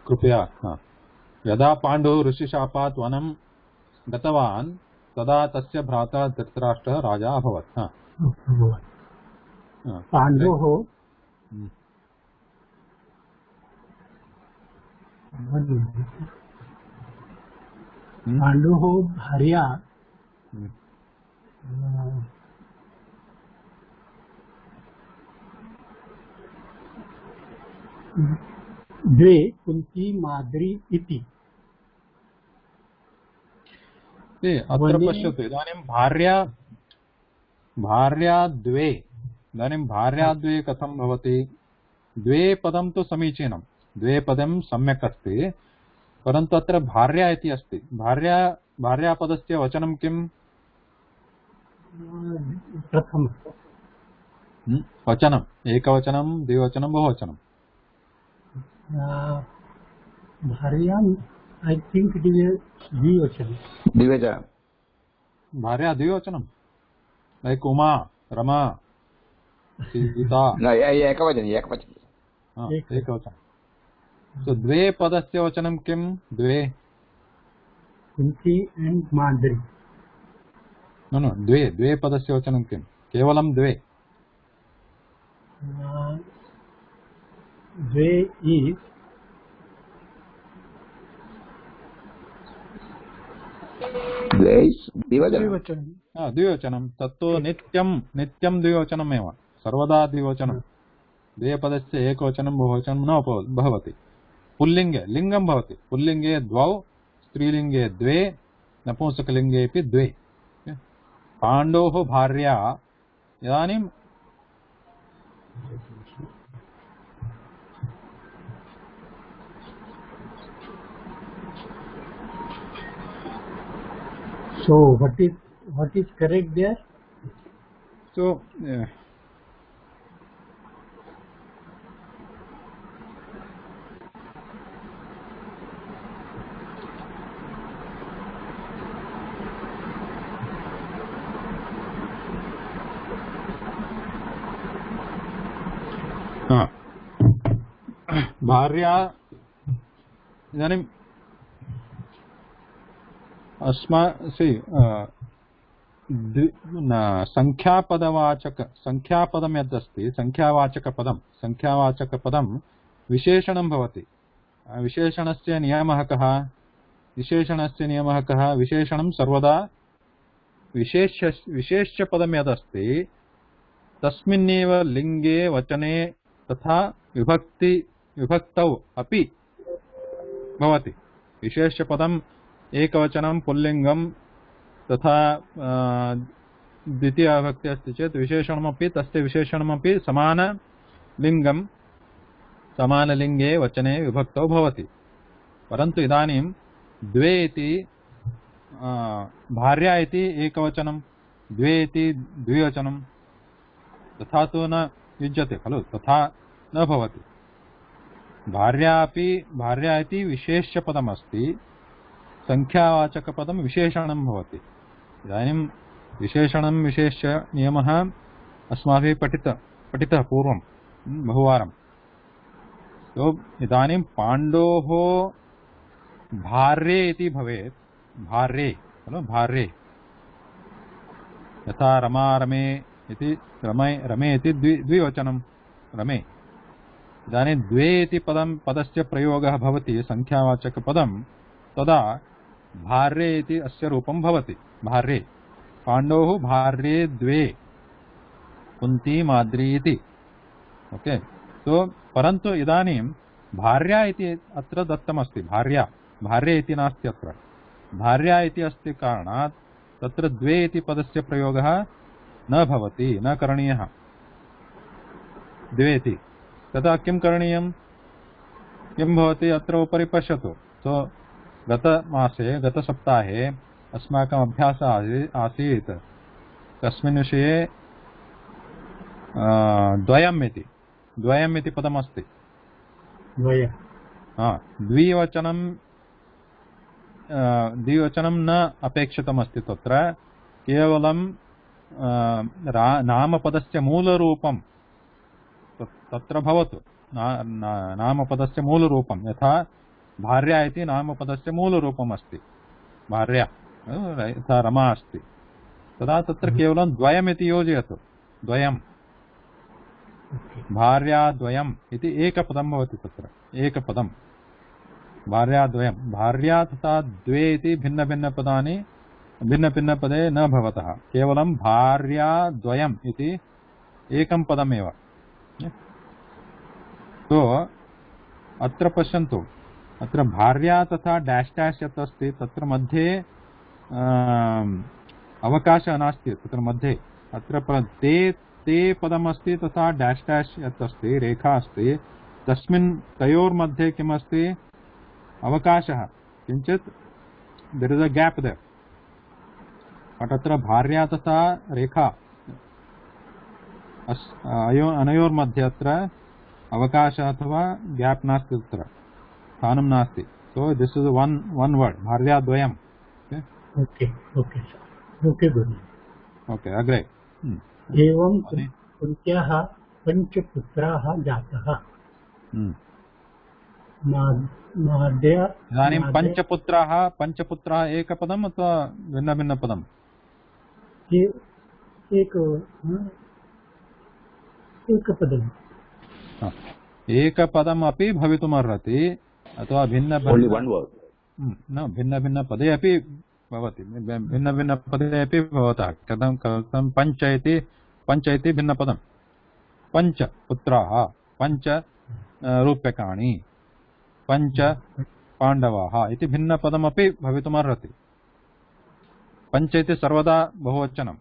कृपया। यदा पाण्डुः ऋषिशापात् वनं गतवान् तदा तस्य भ्राता धृतराष्ट्रः राजा अभवत्। पाण्डोः भार्या द्वे कुन्ती माद्री इति। अत्र पश्यतु, इदानीं भार्या द्वे, इदानीं भार्या द्वे कथं भवति? द्वे पदं तु समीचीनं, द्वे पदं सम्यक् अस्ति, परन्तु अत्र भार्या इति अस्ति। भार्यापदस्य वचनं किम्? प्रथम वचनम् एकवचनं, द्विवचनं, बहुवचनं? भार्या I think it is द्विवचन। भार्या द्विवचनं, लाइक उमा, रमा, सीता। एकवचनं। So द्वे पदस्य वचनं किं? द्वे कुन्ती एंड माद्री। नो द्वे पदस्य वचनं किं? केवलं द्वे। द्वे इज द्विवचनं। तत्तु नित्यं द्विवचनमेव, सर्वदा द्विवचनं। द्वे पदस्य एकवचनं बहुवचनं न भवति। पुल्लिंगे लिंगं भवति, पुल्लिंगे द्वौ, स्त्रीलिंगे द्वे, नपुंसकलिंगेपि द्वे। पाण्डोः भार्या, इदानीं so what is correct there? So भार्या, इदानीं संख्यापदं यदस्ति, संख्यावाचकपदं विशेषणं भवति। विशेषणस्य नियमः कः? विशेषणं सर्वदा विशेष्यपदं यदस्ति तस्मिन्नेव लिंगे, वचने तथा विभक्तौ अपि भवति। विशेष्यपदम् एकवचनं, पुल्लिंगं तथा द्वितीया विभक्ति अस्ति चेत् विशेषणमपि, तस्य विशेषणमपि समानलिंगं, समानलिंगे, वचने, विभक्तौ भवति। परन्तु इदानीं द्वे इति भार्या इति एकवचनं, द्वे इति द्विवचनं, तथा तु न युज्यते खलु, तथा न भवति। भार्या इति विशेष्यपदमस्ति, संख्यावाचकपदं विशेषणं भवति। इदानीं विशेषणं विशेष्य नियमः अस्माभिः पठितः पूर्वं बहुवारं। तो इदानीं पाण्डोः भार्ये इति भवेत्, भार्ये खलु, भार्ये। यथा रमा, रमे इति, रमे इति द्विवचनं, रमे। इदानीं द्वे इति पदस्य प्रयोगः भवति संख्यावाचकपदं, तदा भार्ये इति अस्य रूपं भवति, भार्ये। पाण्डोः भार्ये द्वे, कुन्ती माद्री इति। ओके, तो परन्तु इदानीं भार्या इति अत्र दत्तमस्ति, भार्ये इति नास्ति अत्र। भार्या इति अस्ति कारणात् तत्र द्वे इति पदस्य प्रयोगः न भवति, न करणीयः। द्वे इति तदा किं करणीयं? किं भवति अत्र उपरि पश्यतु। तो गतसप्ताहे अस्माकम् अभ्यासः आसीत् कस्मिन् विषये? द्वयम् इति पदमस्ति। द्विवचनं न अपेक्षितमस्ति तत्र, केवलं नामपदस्य मूलरूपं तत्र भवतु, नामपदस्य मूलरूपं यथा भार्या इति नामपदस्य मूलरूपम् अस्ति भार्या यथा रमा अस्ति तदा तत्र केवलं द्वयमिति योजयतु द्वयं भार्याद्वयम् इति एकपदं भवति तत्र एकपदं भार्याद्वयं भार्या तथा द्वे इति भिन्नभिन्नपदानि भिन्नभिन्नपदे न भवतः केवलं भार्याद्वयम् इति एकं पदमेव तो अत्र पश्यन्तु अत्र भार्या तथा डैश डैश यत् अस्ति तत्र मध्ये अवकाशः नास्ति तत्र मध्ये अत्र ते पदमस्ति तथा डैश डैश यत् अस्ति रेखा अस्ति तस्मिन् तयोर्मध्ये किमस्ति अवकाशः किञ्चित् there is a gap there अत्र भार्या तथा रेखा अनयोर्मध्ये अत्र अवकाशः अथवा गैप नास्ति तत्र स्थानं नास्ति so this is one word भार्याद्वयम् ओके ओके ओके गुरु ओके अग्रे एवं कुन्त्याः पञ्चपुत्राः जातः इदानीं पञ्चपुत्राः एकपदम् अथवा भिन्नभिन्नपदम् एकपदम् एकपदम् अपि भवितुमर्हति अथवा भिन्नभिन्नपदे अपि भवति भिन्नभिन्नपदे अपि भवतः कथं पञ्च इति भिन्नपदं पञ्च पुत्राः पञ्च रूप्यकाणि पञ्च पाण्डवाः इति भिन्नपदमपि भवितुमर्हति पञ्च इति सर्वदा बहुवचनं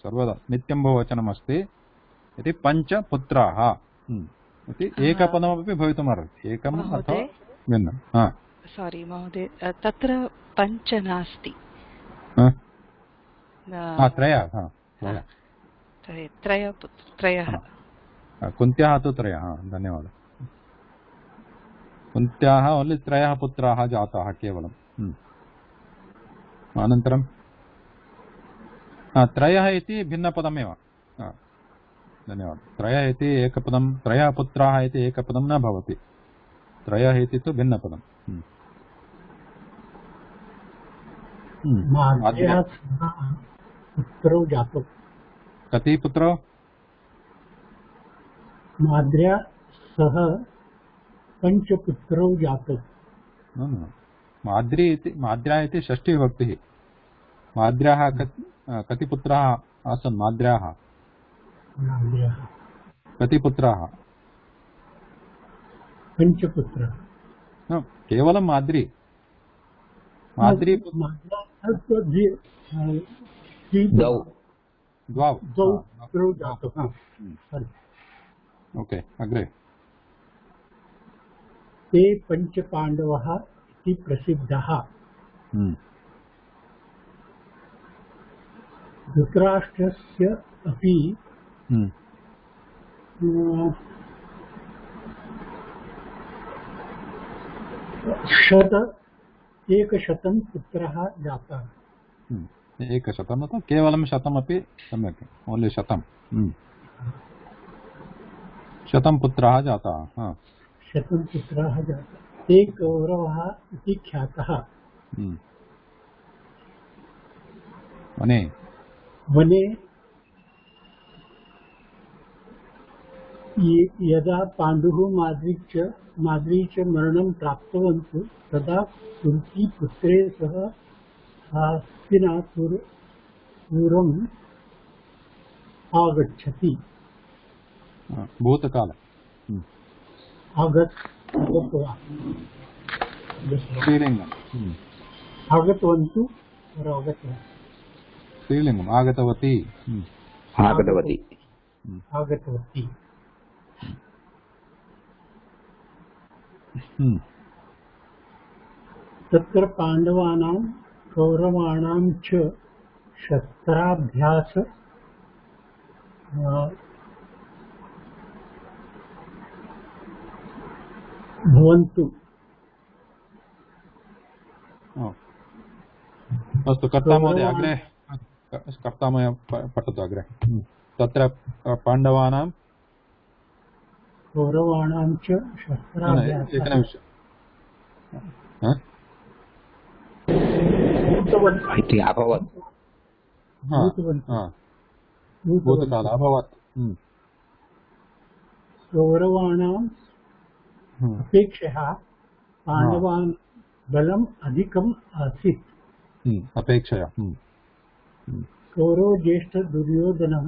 सर्वदा नित्यं बहुवचनम् अस्ति इति पञ्च पुत्राः इति एकपदमपि भवितुमर्हति एकम् अथवा भिन्नं सारी महोदय तत्र पञ्च नास्ति त्रयः कुन्त्याः तु त्रयः धन्यवादः कुन्त्याः ओन्लि त्रयः पुत्राः जाताः केवलम् अनन्तरं त्रयः इति भिन्नपदमेव धन्यवादः त्रयः इति एकपदं त्रयः पुत्राः इति एकपदं न भवति त्रयः इति तु भिन्नपदम् पुत्रौ जातौ कति पुत्रौ माद्र्या सह पञ्चपुत्रौ जातौ माद्र्या इति षष्ठीविभक्तिः माद्र्याः कति पुत्राः आसन् माद्र्याः कति पुत्राः पञ्चपुत्राः केवलं माद्री द्वौ ओके अग्रे ते पञ्चपाण्डवाः इति प्रसिद्धाः धृतराष्ट्रस्य अपि एकशतं पुत्रः जातः एकशतम् अथवा केवलं शतमपि सम्यक् ओन्लि शतं शतं पुत्राः जाताः शतं पुत्राः जाताः ते कौरवः इति ख्यातः वने यदा पाण्डुः माद्री च मरणं प्राप्तवन्तः तदा कुन्ती पुत्रे सह हस्तिनापुरम् आगच्छति भूतकाल आगतवन्तु स्त्रीलिङ्गम् आगतवती तत्र पाण्डवानां कौरवाणां च शस्त्राभ्यास भवन्तु अस्तु कर्ता महोदय अग्रे कर्ता पठतु अग्रे तत्र पाण्डवानां कौरवाणां च न, न, शस्त्राभ्यासः एकनिमिष हा? भूतवन्तः इति अभवत्। हा, भूतवन्तः हा, भूतकाल अभवत्। कौरवाणाम् अपेक्षया पाण्डवान् बलम् अधिकम् आसीत्। अपेक्षया कौरव ज्येष्ठ दुर्योधनः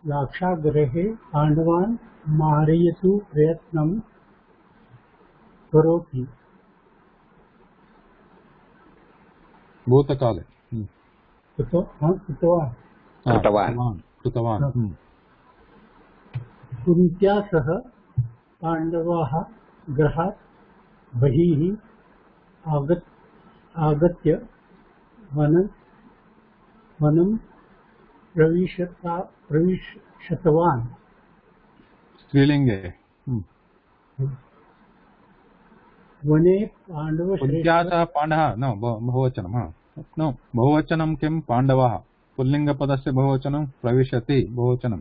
लाक्षागृहे पाण्डवान् मारयितुं प्रयत्नं करोति। भूतकाले कृतवान्। कुन्त्या सह पाण्डवाः गृहात् बहिः आगत्य वनं प्रविशतवान्। स्त्रीलिङ्गे वने पाण्डवश्रेष्ठः पाण्डः न बहुवचनं न बहुवचनं किं पाण्डवाः पुल्लिङ्गपदस्य बहुवचनं प्रविशति बहुवचनं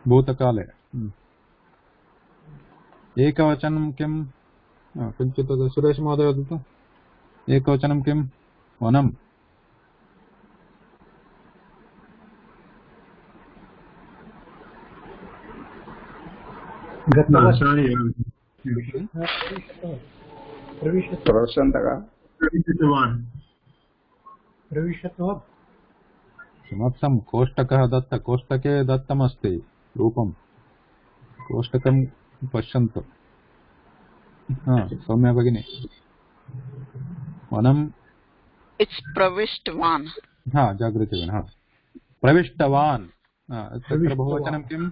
भूतकाले एकवचनं किं किञ्चित् सुरेश महोदय वदतु एकवचनं किं वनं प्रविशतवान्। किमर्थं कोष्टकः दत्त कोष्टके दत्तमस्ति रूपं कोष्टकं पश्यन्तु सौम्या भगिनी वनं इट्स् प्रविष्टवान् जागृति प्रविष्टवान् तत्र बहुवचनं किं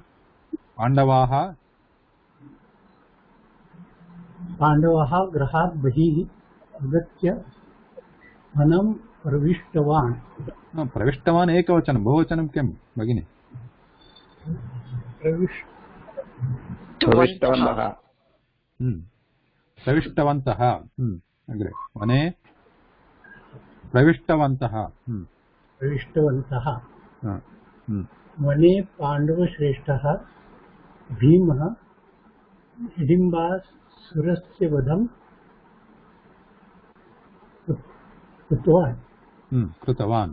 पाण्डवाः गृहात् बहिः आगत्य वनं प्रविष्टवान् एकवचनं बहुवचनं किं भगिनि प्रविष्टवन्तः अग्रे वने प्रविष्टवन्तः वने पाण्डवश्रेष्ठः भीमः हिडिम्बासुरस्य वधं कृतवान्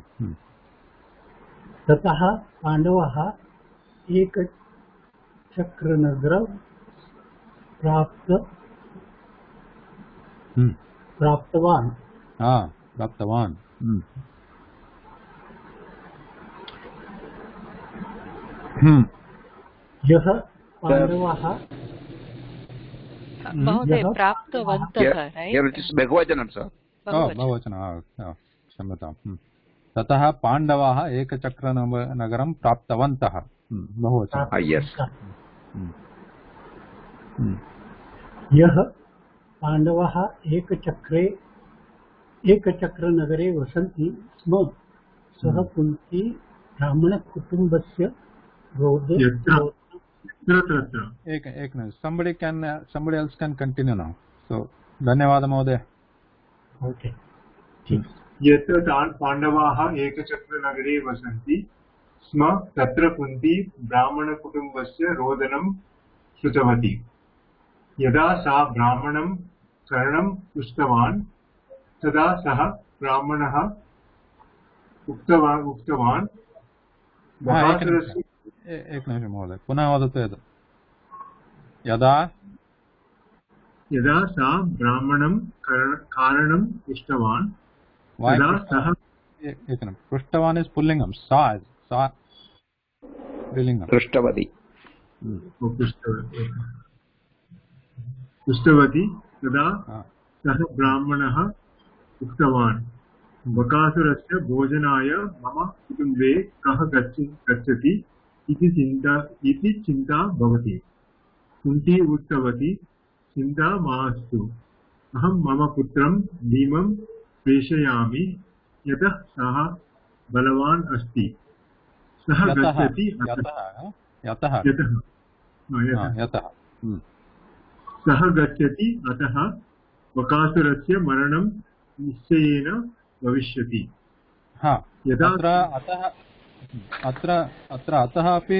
ततः पाण्डवाः एकचक्रनगरं प्राप्तवान्। यः पाण्डवाः महोदय प्राप्तवन्तः बहुवचनं सर् बहुवचनं क्षम्यताम् ततः पाण्डवाः एकचक्रनगरं प्राप्तवन्तः बहुवचनं यः पाण्डवाः एकचक्रनगरे वसन्ति स्म सः Kunti ब्राह्मणकुटुम्बस्य somebody else can continue now so धन्यवाद महोदय ओके यत्र तान् पाण्डवाः एकचक्रनगरे वसन्ति स्म तत्र कुन्ती ब्राह्मणकुटुम्बस्य रोदनं श्रुतवती यदा सा ब्राह्मणं कर्णं पृष्टवान् तदा सः ब्राह्मणः उक्तवान् एकनिमिषं महोदय पुनः वदतु यदा सा ब्राह्मणं कारणं पृष्टवान् तदा सः पृष्टवान् इस् पुल्लिङ्गं सा स्त्रीलिङ्गं पृष्टवती तदा सः ब्राह्मणः उक्तवान् बकासुरस्य भोजनाय मम कुटुम्बे कः गच्छति इति चिन्ता भवति। कुन्ती उक्तवती चिन्ता मास्तु अहं मम पुत्रं भीमं प्रेषयामि यतः सः बलवान् अस्ति सः गच्छति अतः बकासुरस्य मरणं निश्चयेन भविष्यति। अत्र अतः अपि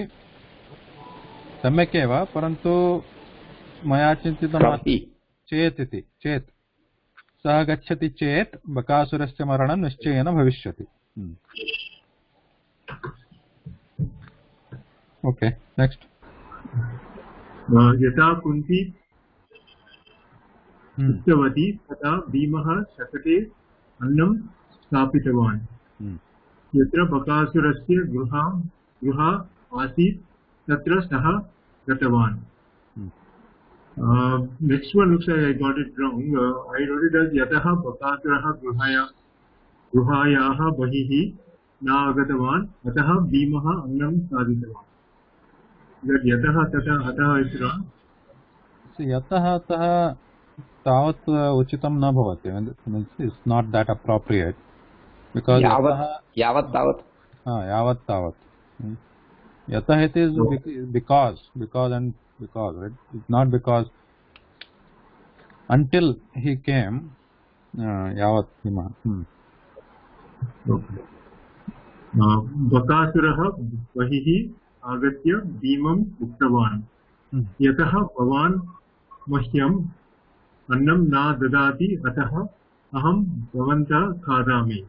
सम्यक् एव, परन्तु मया चिन्तितं चेत् इति, चेत् सः गच्छति चेत् बकासुरस्य मरणं निश्चयेन भविष्यति। Okay, next. यथा कुन्ती उक्तवती तथा भीमः शकटे अन्नं स्थापितवान्। यत्र बकासुरस्य गृह आसीत् तत्र सः गतवान्। Next one looks like I got it wrong. I wrote it as यतः बकासुरः गृहायाः बहिः न आगतवान् अतः भीमः अन्नं खादितवान्। यतः ततः अतः is wrong. यतः अतः तावत् उचितं न भवति, it's not that appropriate, because यावत् तावत् यतः it is because and because, right? It's not because until he came yavat hima. बकासुरः बहिः आगत्य भीमम् उक्तवान् यतः भवान् मह्यम् अन्नं न ददाति अतः अहं भवन्तः खादामि।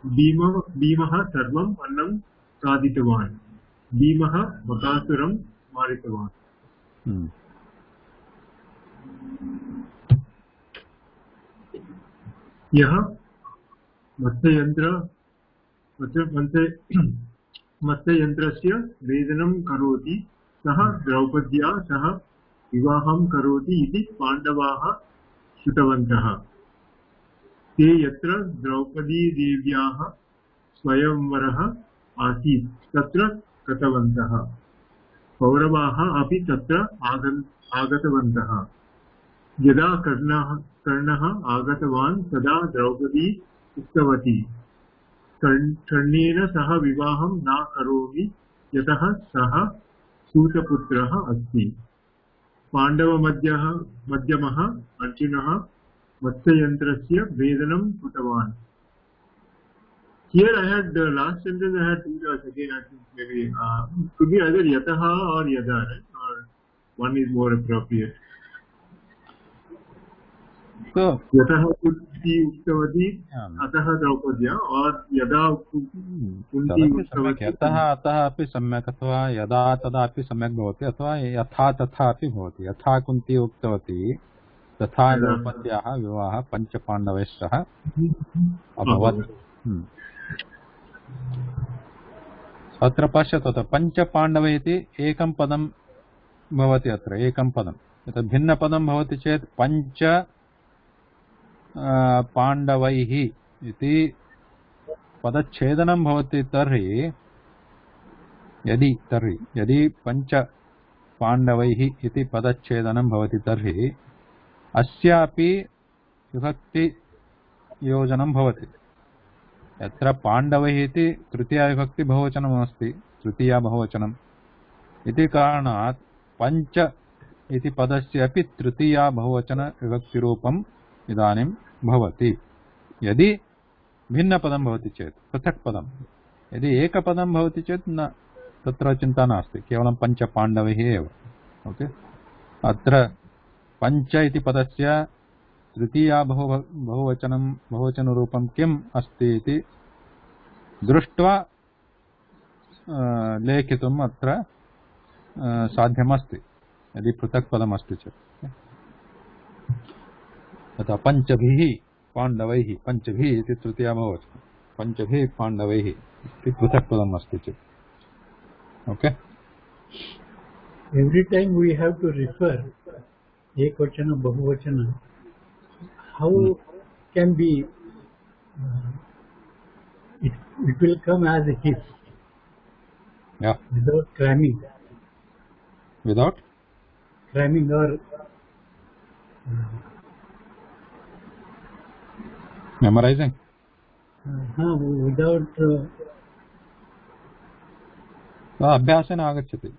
भीमः सर्वम् अन्नं खादितवान्। भीमः बकासुरं मारितवान्। यः मत्स्ययन्त्रस्य वेदनं करोति सः द्रौपद्या सह विवाहं करोति इति पाण्डवाः श्रुतवन्तः। ते यत्र द्रौपदीदेव्याः स्वयंवरः आसीत् तत्र गतवन्तः। कौरवाः अपि तत्र आगतवन्तः। यदा कर्णः आगतवान् तदा द्रौपदी उक्तवती कर्णेन सह विवाहं न करोमि यतः सः सूतपुत्रः अस्ति। पाण्डवमध्यमः अर्जुनः मत्स्ययन्त्रस्य वेदनं कृतवान्। Here I had the last sentence I had two words again. I think maybe could be either yataha or yada, right? Or one is more appropriate. So yataha kunti uktavati ataha draupadiya or yada kunti uktavati यतः अतः अपि सम्यक् अथवा यदा तदा अपि सम्यक् भवति अथवा यथा तथा अपि भवति। यथा कुन्ती उक्तवती तथा द्रौपद्याः विवाहः पञ्चपाण्डवैः सह अभवत्। अत्र पश्यतु, पञ्चपाण्डवः इति एकं पदं भवति। अत्र एकं पदं, यत् भिन्नपदं भवति चेत् पञ्च पाण्डवैः इति पदच्छेदनं भवति। तर्हि यदि पञ्च पाण्डवैः इति पदच्छेदनं भवति तर्हि अस्यापि विभक्तियोजनं भवति। यत्र पाण्डवैः इति तृतीया विभक्ति बहुवचनमस्ति, तृतीया बहुवचनम् इति कारणात् पञ्च इति पदस्य अपि तृतीया बहुवचन विभक्तिरूपम् इदानीं भवति। यदि भिन्नपदं भवति चेत् पृथक् पदं, यदि एकपदं भवति चेत् न, तत्र चिन्ता नास्ति, केवलं पञ्चपाण्डवैः एव। ओके, अत्र पञ्च इति पदस्य तृतीया बहुवचनरूपं किम् अस्ति इति दृष्ट्वा लेखितुम् अत्र साध्यमस्ति, यदि पृथक् पदमस्ति चेत्। तथा पञ्चभिः पाण्डवैः, पञ्चभिः इति तृतीया बहुवचनं, पञ्चभिः पाण्डवैः इति पृथक् पदम् अस्ति चेत्। Okay, Every time we have to refer ekvachana bahuvachana, how can be it will come as a his, without cramming or memorizing, without अभ्यासेन आगच्छति।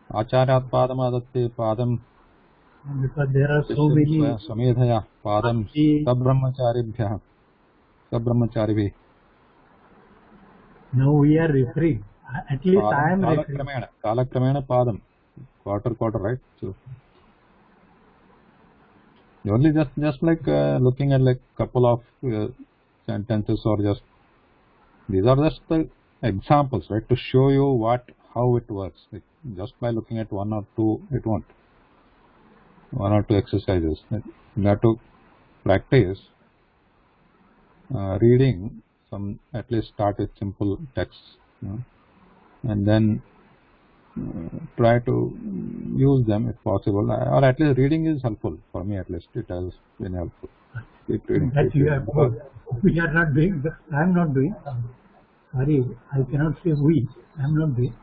आचार्यात् पादमादत्ते पादं because there are so many स्वमेधया पादं सब्रह्मचारिभिः। Now we are referring At least I am referring. Kalakramena padam. Quarter, right? So only just like looking at like couple of sentences, or just these are just the examples, right, to show you how it works. Like just by looking at one or two, it won't. One or two exercises. You have to practice reading some. At least start with simple texts, and then try to use them if possible. Or at least reading is helpful for me. At least it has been helpful. Keep reading. That you have told. We are not doing. I am not doing. Sorry, I cannot say we. I am not doing.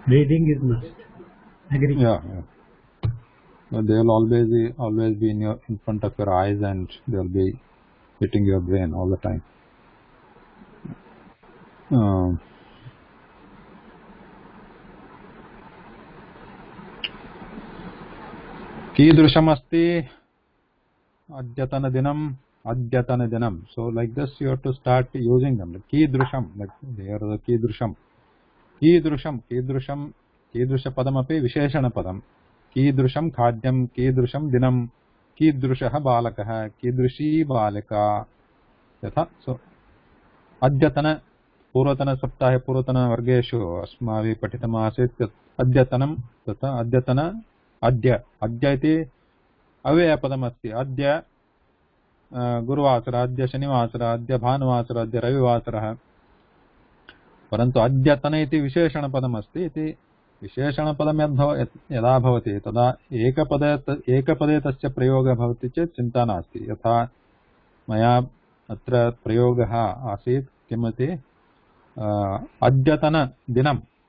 Reading is must. Agree. Yeah. But they will always be in front of your eyes, and they will be hitting your brain all the time. कीदृशम् अस्ति अद्यतनदिनम्. So like this you have to start using them. Like कीदृशम्, like here the कीदृशम् कीदृशपदमपि विशेषणपदम्. कीदृशं खाद्यं, कीदृशं दिनं, कीदृशः बालकः, कीदृशी बालिका, यथा. So अद्यतन पूर्वतनसप्ताहे पूर्वतनवर्गेषु अस्माभिः पठितमासीत् अद्यतनं तथा अद्यतन अद्य इति अव्ययपदमस्ति. अद्य गुरुवासरः, अद्य शनिवासरः, अद्य भानुवासरः, अद्य रविवासरः. परन्तु अद्यतन इति विशेषणपदमस्ति. इति विशेषणपदं यदा भवति तदा एकपदे तस्य प्रयोगः भवति चेत् चिन्ता नास्ति. यथा मया अत्र प्रयोगः आसीत् किमिति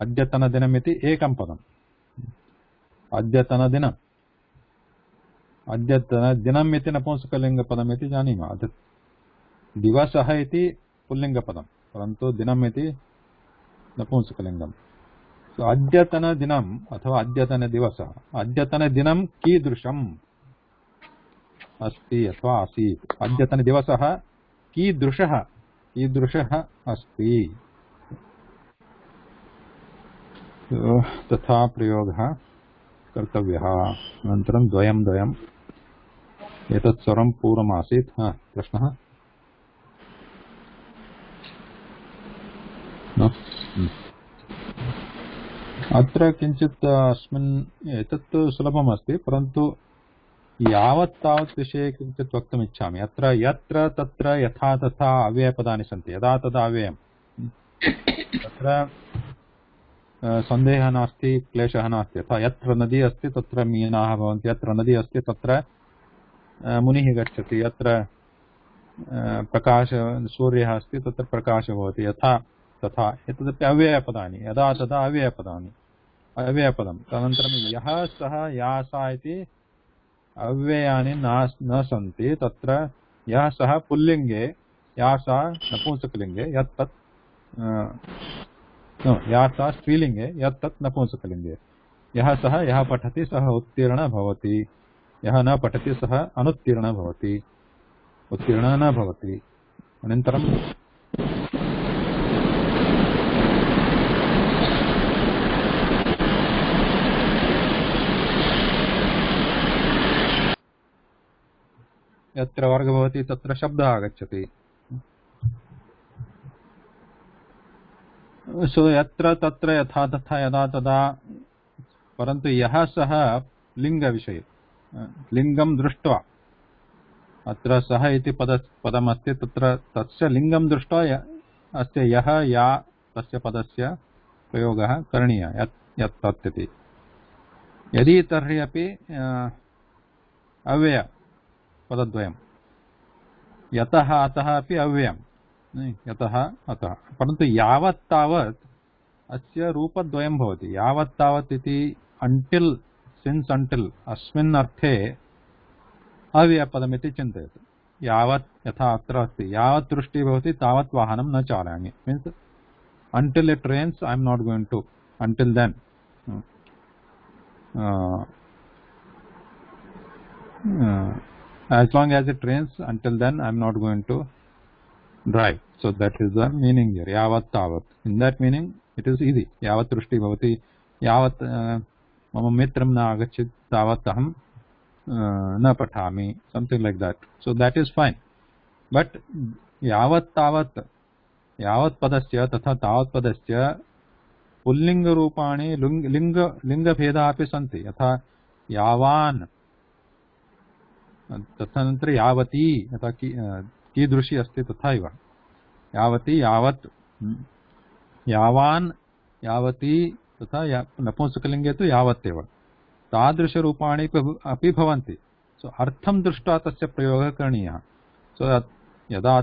अद्यतनदिनम् इति एकं पदम्. अद्यतनदिनम् इति नपुंसकलिङ्गपदम् इति जानीमः. दिवसः इति पुल्लिङ्गपदं, परन्तु दिनम् इति नपुंसकलिङ्गम्. So अद्यतनदिनम् अथवा अद्यतनदिवसः. अद्यतनदिनं कीदृशम् अस्ति अथवा आसीत्. अद्यतनदिवसः कीदृशः अस्ति. तथा प्रयोगः कर्तव्यः. अनन्तरं द्वयम् एतत् सर्वं पूर्वमासीत्. प्रश्नः अत्र किञ्चित् अस्मिन् एतत् सुलभमस्ति, परन्तु यावत् तावत् विषये किञ्चित् वक्तुम् इच्छामि. अत्र यत्र तत्र यथा तथा अव्ययपदानि सन्ति. यदा तदा अव्ययम्. तत्र सन्देहः नास्ति, क्लेशः नास्ति. यथा यत्र नदी अस्ति तत्र मीनाः भवन्ति, यत्र नदी अस्ति तत्र मुनिः गच्छति, यत्र सूर्यः अस्ति तत्र प्रकाशः भवति. यथा तथा एतदपि अव्ययपदानि. यदा तदा अव्ययपदम्. तदनन्तरं यः सः या सा इति अव्ययानि न सन्ति. तत्र यः सः पुल्लिङ्गे, या सा नपुंसकलिङ्गे, यत्तत् या सा स्त्रीलिङ्गे, यत्तत् नपुंसकलिङ्गे. यः सः यः पठति सः उत्तीर्णः भवति, यः न पठति सः अनुत्तीर्णः भवति, उत्तीर्णः न भवति. अनन्तरं यत्र वर्गः भवति तत्र शब्दः आगच्छति. सो यत्र तत्र यथा तथा यदा तदा. परन्तु यः सः लिङ्गविषये, लिङ्गं दृष्ट्वा, अत्र सः इति पदमस्ति, तत्र तस्य लिङ्गं दृष्ट्वा अस्य यः या तस्य पदस्य प्रयोगः करणीयः. यत् तत् इति. यदि तर्हि अपि अव्ययपदद्वयं. यतः अतः अपि अव्ययम्. यतः अतः. परन्तु यावत् तावत् अस्य रूपद्वयं भवति. यावत् तावत् इति अंटिल, सिन्स अंटिल अस्मिन् अर्थे अव्ययपदमिति चिन्तयतु. यावत् यथा अत्र अस्ति, यावत् वृष्टिः भवति तावत् वाहनं न चालयामि. Means until it rains I am not going to. Until then as long as it rains, until then I am not going to drive. So that is the meaning here. Yavat tavat. In that meaning, it is easy. Yavat rushti bhavati. Yavat mama mitram na agachit tavat aham na pathami. Something like that. So that is fine. But yavat tavat, yavat padasya tatha tavat padasya pulling रूपाणि लिंग लिंग भेदा अपि सन्ति. यथा यावान, तदनन्तरं यावती, यथा कीदृशी अस्ति तथा एव. यावती यावत्, यावान यावती तथा नपुंसकलिंगे तु यावत् एव. तादृशरूपाणि अपि भवन्ति. सो अर्थं दृष्ट्वा तस्य प्रयोगः करणीयः. सो यदा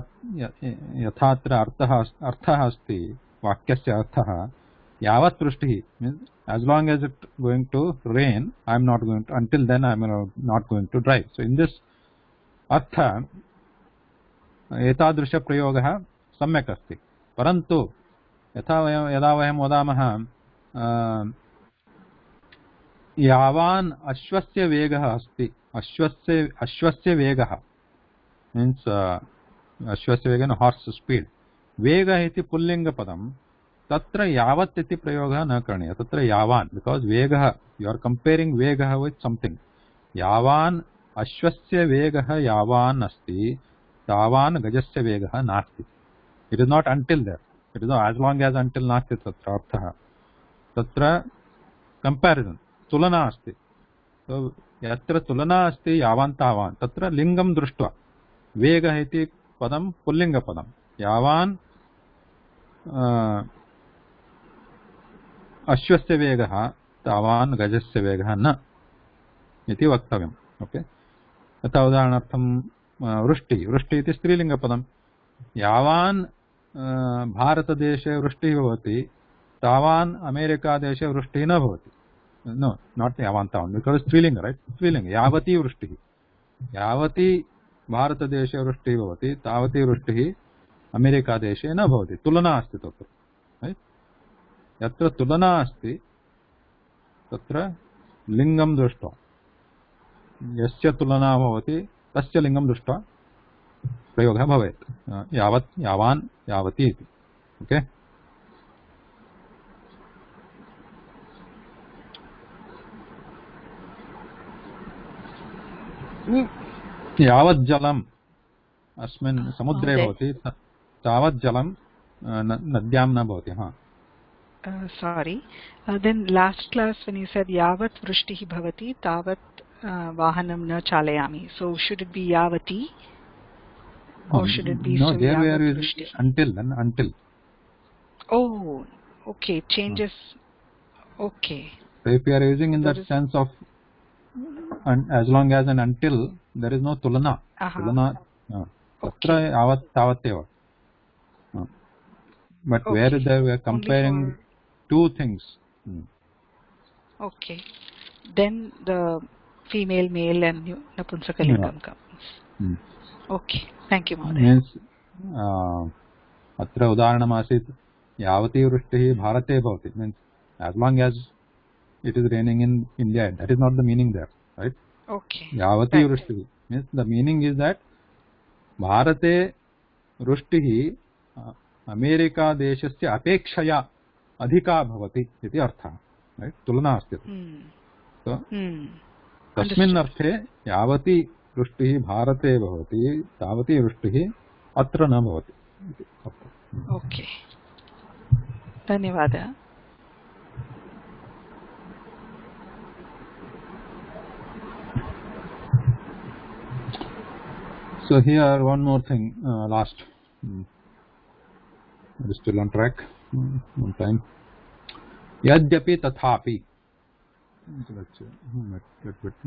यथा अत्र अर्थः अस्ति, वाक्यस्य अर्थः यावत् वृष्टिः means as long as it going to rain, I am not going to, until then I am not going to drive. So in this अर्थ एतादृश प्रयोगः सम्यक् अस्ति. परन्तु यदा वयं वदामः यावान् अश्वस्य वेगः अस्ति, अश्वस्य वेगः मीन्स् अश्वस्य वेगः हार्स् स्पीड्, वेगः इति पुल्लिङ्गपदं, तत्र यावत् इति प्रयोगः न करणीयः. तत्र यावान्, बिकास् वेगः, यु आर् कम्पेरिङ्ग् वेगः वित् सम्थिङ्ग्. यावान् अश्वस्य वेगः यावान् अस्ति, तावान् गजस्य वेगः नास्ति. It is not until there, it is as long as until नास्ति. तत्र अर्थः, तत्र कम्पेरिसन्, तुलना अस्ति. यत्र तुलना अस्ति यावान् तावान्, तत्र लिङ्गं दृष्ट्वा, वेगः इति पदं पुल्लिङ्गपदं, यावान् अश्वस्य वेगः तावान् गजस्य वेगः न इति वक्तव्यम्. ओके, तथा उदाहरणार्थं वृष्टि, वृष्टि इति स्त्रीलिङ्गपदं. यावान् भारतदेशे वृष्टिः भवति, तावान् अमेरिकादेशे वृष्टिः न भवति. नो, नाट् यावान् तावान्, बिकास् स्त्रीलिङ्ग, रैट्, स्त्रीलिङ्ग. यावती वृष्टिः, यावती भारतदेशे वृष्टिः भवति, तावती वृष्टिः अमेरिकादेशे न भवति. तुलना अस्ति तत्र. यत्र तुलना अस्ति तत्र लिङ्गं दृष्ट्वा, यस्य तुलना भवति तस्य लिङ्गं दृष्ट्वा प्रयोगः भवेत्. यावत्, यावान्, यावती इति. ओके, यावत् जलम् अस्मिन् समुद्रे भवति, तावत् जलं नद्यां न भवति. हा, sorry, then last class when you said yavat vrishtihi bhavati tavat vahanam na chalayami, so should it be yavati or should it be no, still there we yavat are vrishtihi? until, then until. Oh, okay, changes. Okay, So if you are using in that There is- sense of as long as and until, there is no tulana. Tulana tatra yavat tavat eva. But Okay. where they were Only comparing for- two things. okay, then the female, male and napunsakalingam comes. Okay, thank you, Mahoday. Means अत्र उदाहरणमासीत् यावती वृष्टिः भारते भवति, means as long as it is raining in India, that is not the meaning there, right? Okay, यावती right. वृष्टिः means the meaning is that भारते वृष्टिः America देशस्य अपेक्षया अधिका भवति इति अर्थः, राइट? तुलना अस्ति. तो तस्मिन् अर्थे यावती वृष्टिः भारते भवति, तावती वृष्टिः अत्र न भवति इति अर्थः. ओके, धन्यवादः. So here one more thing, last. It is still on track. On time. Yadyapi tathapi. Let's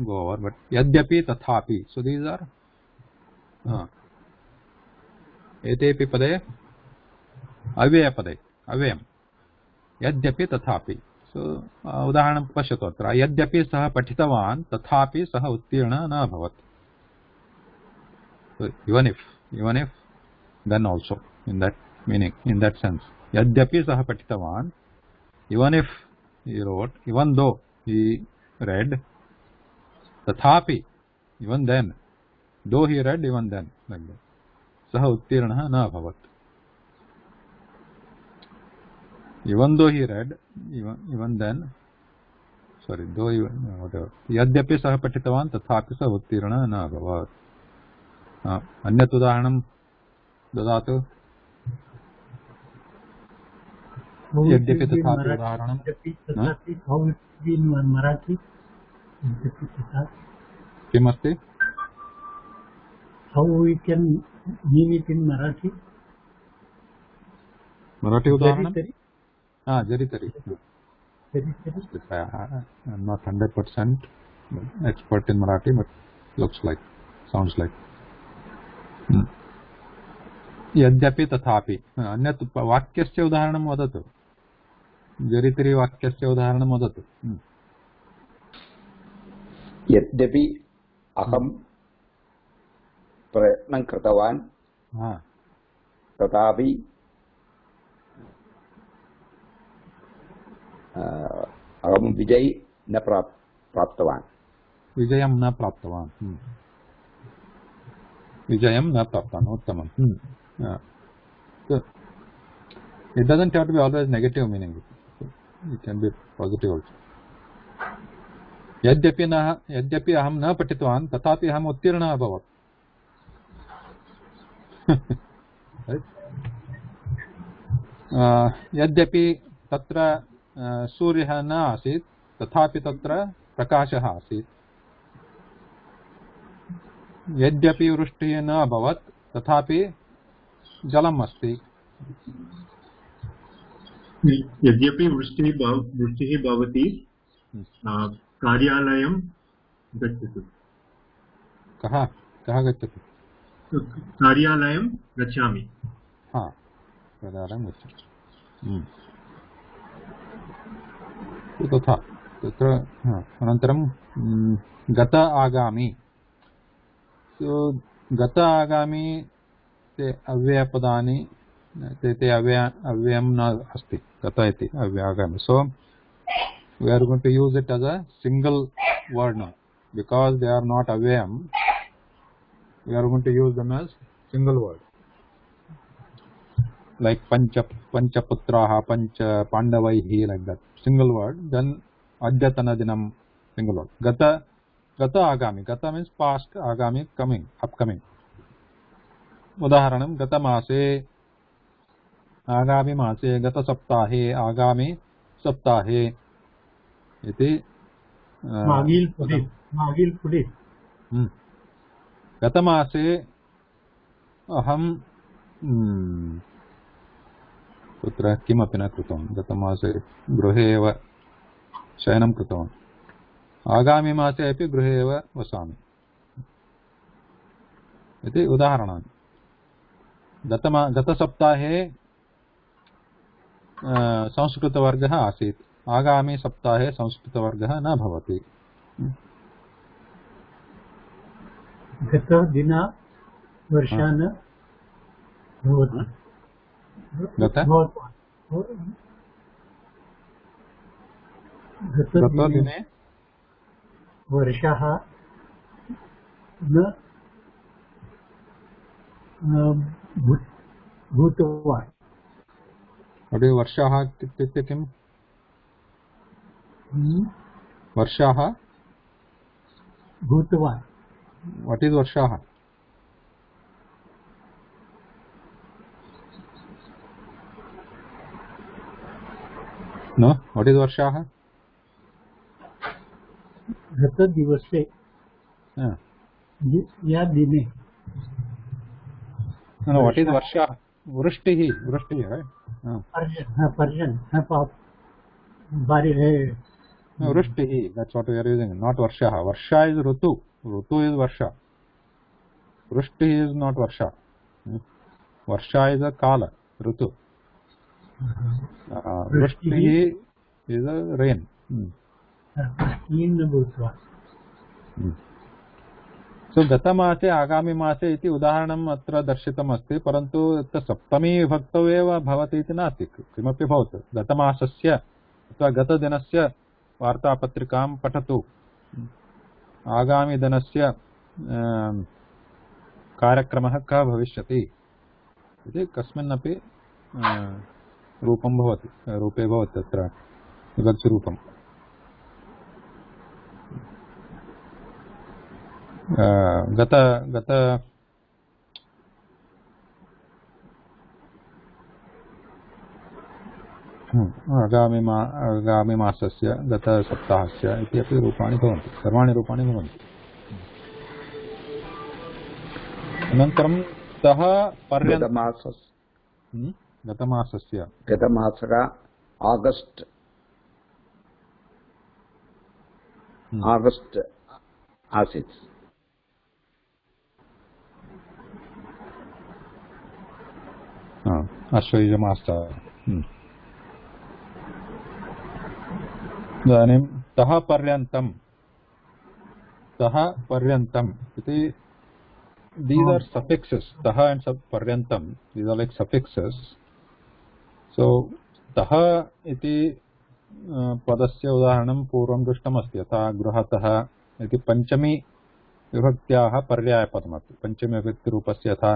go over. But yadyapi tathapi. So these are etepi pade avyaya pade avyayam. Yadyapi tathapi. So udaharanam pashyatu atra. Yadyapi saha patitavan tathapi saha uttirna na bhavat. So even if, then also in that meaning, in that sense. Yadyapi saha patitavan, even if he wrote, even though he read, tathapi, even then, though he read, even then, like that. Saha uttirna na bhavat. even though he read, even then, sorry, though even, whatever, यद्यपि सः पठितवान् तथापि सः उत्तीर्णः न अभवत्. अन्यत् उदाहरणं ददातु. यद्यपि तथापि उदाहरणं. How it be in Marathi? यद्यपि तथापि. किमस्ति? How we can mean it in Marathi? Marathi उदाहरणं. Jari जरितरि. tari. I'm not 100% expert in Marathi, but looks like, sounds like. यद्यपि तथापि. अन्यत् वाक्यस्य उदाहरणं वदतु. जरितरि वाक्यस्य उदाहरणं वदतु. यद्यपि अहं प्रयत्नं कृतवान् तथापि अहं विजयं न प्राप्तवान्. विजयं न प्राप्तवान्. विजयं न प्राप्तवान्. उत्तमं. It doesn't have to be always negative meaning. It can be positive also. यद्यपि अहं न पठितवान् तथापि अहम् उत्तीर्णः अभवत्. यद्यपि तत्र सूर्यः न आसीत् तथापि तत्र प्रकाशः आसीत्. यद्यपि वृष्टिः न अभवत् तथापि जलम् अस्ति. यद्यपि वृष्टिः भवति कार्यालयं गच्छतु. कः गच्छति? कार्यालयं गच्छामि. कार्यालयं गच्छति. तथा तत्र अनन्तरं गत आगामि. गत आगामि ते अव्ययपदानि ते अव्ययं न अस्ति. गत इति आगामि. So we are going to use it as a single word now because they are not avyayam. We are going to use them as single word. Like panchaputraha, pancha pandavaihi, like that. Single word. Then adyatana dinam, single word. Gata agami. Gata means past, agami coming, upcoming. Udaharanam gata maase, agami maase, gata saptahe, agami saptahe. इति मागील पुढे. गतमासे अहं कुत्र किमपि न कृतवान्. गतमासे गृहे एव शयनं कृतवान्. आगामि मासे अपि गृहे एव वसामि इति उदाहरणानि. गतसप्ताहे संस्कृतवर्गः आसीत्. आगामी सप्ताहे संस्कृतवर्गः न भवति. गतदिना वर्षा न भवति. गतदिने वर्षः न भूतवान्. वर्षाः इत्युक्ते किम्? वर्षाः भूतवान्. What is वर्षाः? No, what is वर्षाः? गतदिवसे या दिने. No, what is वर्षाः? वृष्टिः, right? पर्जन No, वृष्टिः, that's what we are using, not वर्षाः. वर्षा is ऋतु. ऋतु is वर्षा. वृष्टिः is not Varsha. Varsha is a kala, ऋतु. वृष्टिः is a rain. So गतमासे आगामि मासे इति उदाहरणम् अत्र दर्शितम् अस्ति, परन्तु सप्तमी विभक्तौ एव भवति इति नास्ति. किमपि भवतु, गतमासस्य अथवा गतदिनस्य वार्तापत्रिकां पठतु. आगामिदिनस्य कार्यक्रमः कः भविष्यति इति कस्मिन्नपि रूपं भवति, रूपे भवति तत्र विभक्तिरूपं। गत गत आगामिमासस्य गतसप्ताहस्य इति अपि रूपाणि भवन्ति, सर्वाणि रूपाणि भवन्ति। अनन्तरं सः गतमासस्य आगस्ट् आसीत्। आश्वयुजमासः। इदानीं तः पर्यन्तम् इति these are suffixes. Taha and paryantam, these are like suffixes. So taha iti padasya udaharanam पूर्वं दृष्टमस्ति। यथा गृहतः इति पञ्चमी विभक्त्याः पर्यायपदमस्ति। पञ्चमी विभक्तिरूपस्य यथा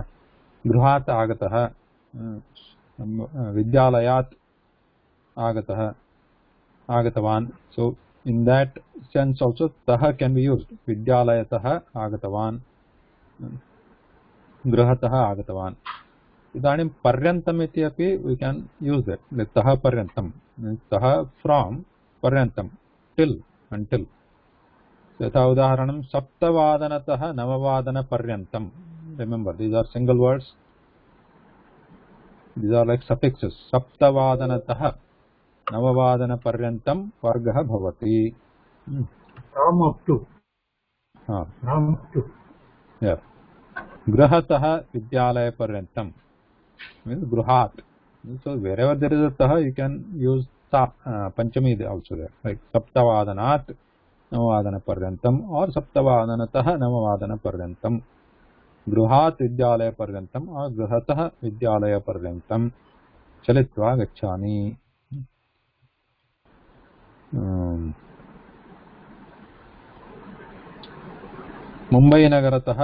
गृहात् आगतः, विद्यालयात् आगतवान्। So in that sense also taha can be used. विद्यालयतः आगतवान्, गृहतः आगतवान्। इदानीं पर्यन्तम् इति अपि we can use that, like तः पर्यन्तं, तः from पर्यन्तं, till, until। यथा उदाहरणं सप्तवादनतः नववादनपर्यन्तं। Remember, these are single words, these are like suffixes। सप्तवादनतः नववादनपर्यन्तं वर्गः भवति। From up to. Yeah. गृहतः विद्यालयपर्यन्तं means गृहात्। So wherever there is a tah, you can use panchami also there, like saptavadanat navavadanaparyantam or saptavadanatah navavadanaparyantam, गृहात् विद्यालयपर्यन्तम् or गृहतः विद्यालयपर्यन्तं चलित्वा गच्छामि। मुम्बईनगरतः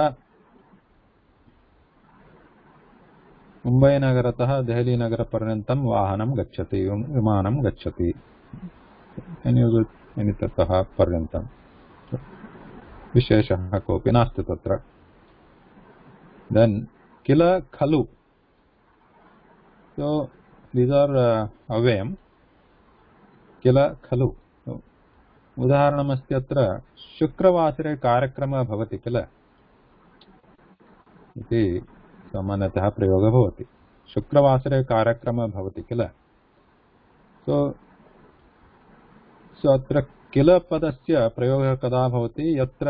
देहलीनगरपर्यन्तं वाहनं गच्छति, विमानं गच्छति। ततः पर्यन्तं विशेषः कोऽपि नास्ति तत्र। देन् किल खलु, so these are अव्ययम्। किल खलु उदाहरणमस्ति अत्र शुक्रवासरे कार्यक्रमः भवति किल इति सामान्यतः प्रयोगः भवति। शुक्रवासरे कार्यक्रमः भवति किल। सो अत्र किल पदस्य प्रयोगः कदा भवति, यत्र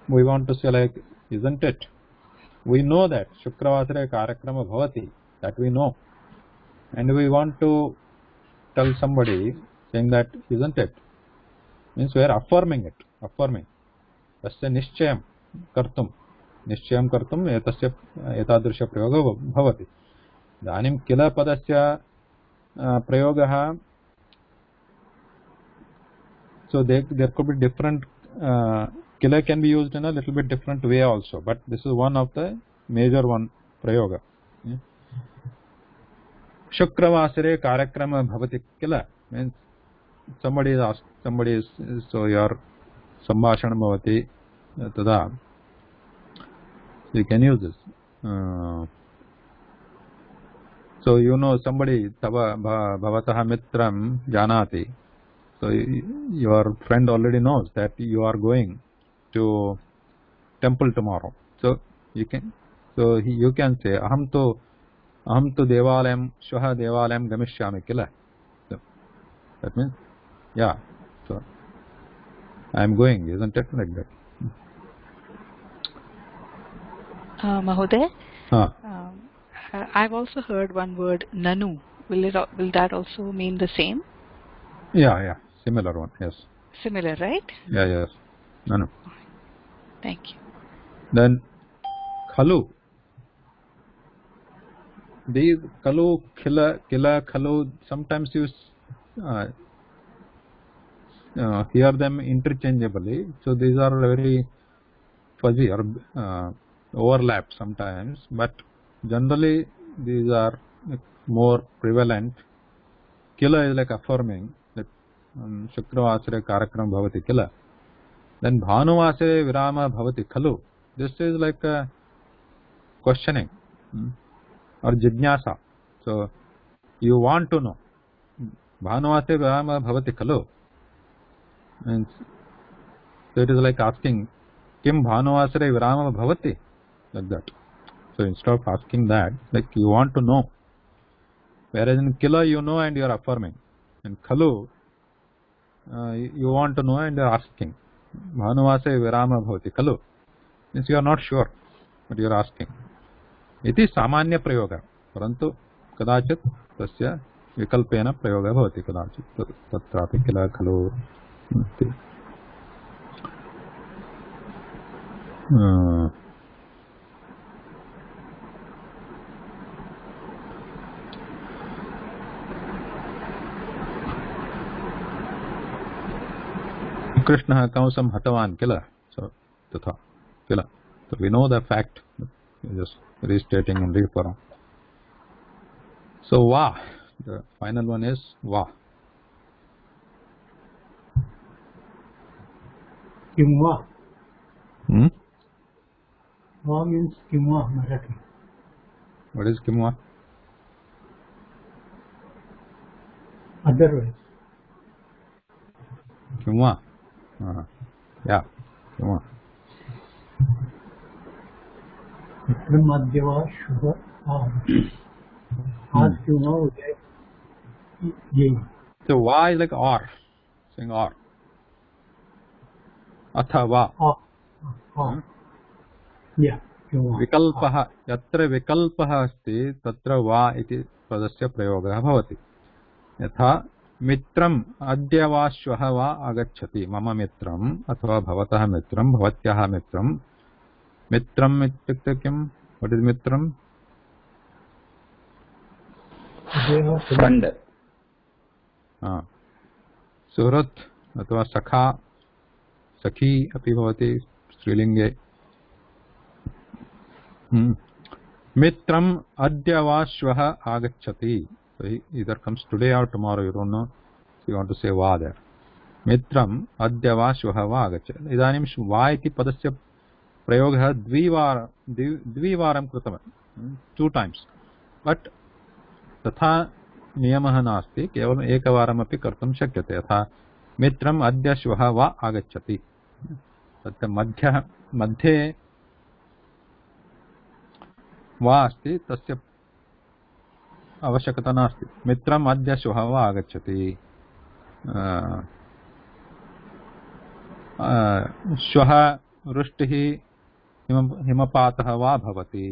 we want to say like, isn't it, we know that शुक्रवासरे कार्यक्रमः भवति, that we know, and we want to tell somebody saying that isn't it, means we are affirming तस्य निश्चयं कर्तुं एतस्य एतादृशप्रयोगः भवति। इदानीं किल पदस्य प्रयोगः, so there could be different, kila can be used in a little bit different way also, but this is one of the major one prayoga. Shukravasare कार्यक्रमः भवति किल means somebody is asked, so your सम्भाषणं भवति तदा, so you can use this. So you know somebody, tava bhavatah mitram janati, so your friend already knows that you are going to temple tomorrow, so you can say aham tu devalayam shvah devalayam gamishyami kila. So that means, yeah, so I am going, isn't it, like that? Mahoday, I've also heard one word nanu. Will that also mean the same? Yeah, similar one, yes. Similar, right? Yeah, yes. Nanu. Thank you. Then khalu. These khalu, kila, khalu, sometimes you hear them interchangeably, so these are very fuzzy or overlap sometimes, but generally these are more prevalent. Kila is like affirming that Shukravasare Karakram Bhavati Kila. Then Bhanuvase Virama Bhavati Khalu. This is like a questioning or Jijnasa. So you want to know. Bhanuvase Virama Bhavati Khalu. And so it is like asking, Kim Bhanuvasare Virama Bhavati? Like that. So instead of asking that, like you want to know. Whereas in Kila you know and you are affirming. In Khalu, you want to know and you are asking. Bhanuvase Virama Bhavati Khalu. Means you are not sure, but you are asking. Iti samanya prayoga. Parantu kadachit tasya vikalpena prayoga bhavati kadachit. Tatrapi Kila Khalu. Krishna Kausam Hatavan Kila. So, Tatha Kila. So, we know the fact. Just restating and referring. So, Va. The final one is Va. Kimva. Hmm? Va means Kimva, Marathi. What is Kimva? Otherwise. Kimva. Yeah. Kimva. Madhyava Shubha Aaj Kimva Udaya. So, Va is like or. Saying or. Athava. Yeah. विकल्पः यत्र विकल्पः अस्ति तत्र वा इति पदस्य प्रयोगः भवति. यथा मित्रम् अद्य वा श्वः वा आगच्छति. मम मित्रम् अथवा भवतः मित्रं भवत्याः मित्रं. मित्रम् इत्युक्ते किम्? व्हाट इज मित्रम्? Friend. सुहृत् अथवा सखा सखी अपि भवति स्त्रीलिङ्गे. मित्रम् अद्य वा श्वः आगच्छति. So he either comes today or tomorrow, you don't know. So you want to say va there. Mitram adya va shvah va agacchati. Idanim va iti padasya prayogah dvivaram kritam. 2 times. But तथा नियमः नास्ति. केवलम् एकवारमपि कर्तुं शक्यते. यथा मित्रम् अद्य श्वः वा आगच्छति. तत्र मध्ये वा अस्ति. तस्य आवश्यकता नास्ति. मित्रम् अद्य श्वः वा आगच्छति. श्वः वृष्टिः हिमपातः वा भवति.